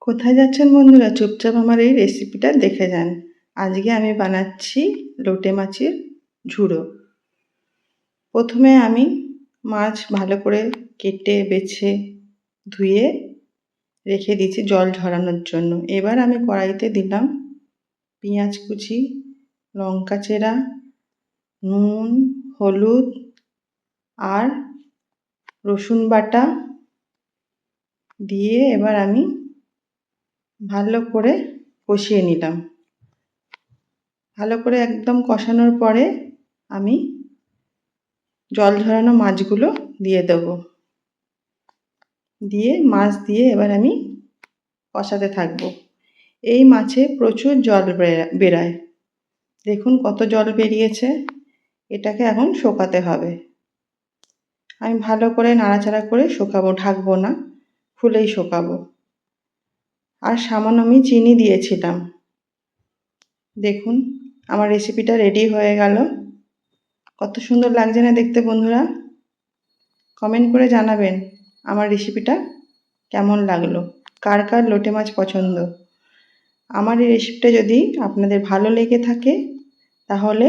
কোথায় যাচ্ছেন বন্ধুরা? চুপচাপ আমার এই রেসিপিটা দেখে যান। আজকে আমি বানাচ্ছি লোটে মাছের ঝুড়ো। প্রথমে আমি মাছ ভালো করে কেটে বেছে ধুয়ে রেখে দিয়েছি জল ঝরানোর জন্য। এবার আমি কড়াইতে দিলাম পেঁয়াজ কুচি, লঙ্কা চেরা, নুন, হলুদ আর রসুন বাটা দিয়ে এবার আমি ভালো করে কষিয়ে নিলাম। ভালো করে একদম কষানোর পরে আমি জল ঝরানো মাছগুলো দিয়ে দেবো। দিয়ে মাছ দিয়ে এবার আমি কষাতে থাকবো। এই মাছে প্রচুর জল বেরায়। দেখুন কত জল বেরিয়েছে। এটাকে এখন শোকাতে হবে। আমি ভালো করে নাড়াচাড়া করে শোকাবো, ঢাকবো না, খুলেই শোকাবো। আর সামান্য আমি চিনি দিয়েছিলাম। দেখুন আমার রেসিপিটা রেডি হয়ে গেল। কত সুন্দর লাগছে না দেখতে বন্ধুরা? কমেন্ট করে জানাবেন আমার রেসিপিটা কেমন লাগলো, কার কার লোটে মাছ পছন্দ। আমার এই রেসিপিটা যদি আপনাদের ভালো লেগে থাকে তাহলে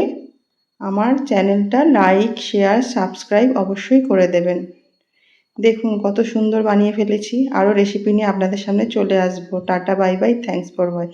আমার চ্যানেলটা লাইক, শেয়ার, সাবস্ক্রাইব অবশ্যই করে দেবেন। দেখুন কত সুন্দর বানিয়ে ফেলেছি। আরও রেসিপি নিয়ে আপনাদের সামনে চলে আসবো। Tata, bye bye, thanks for watching.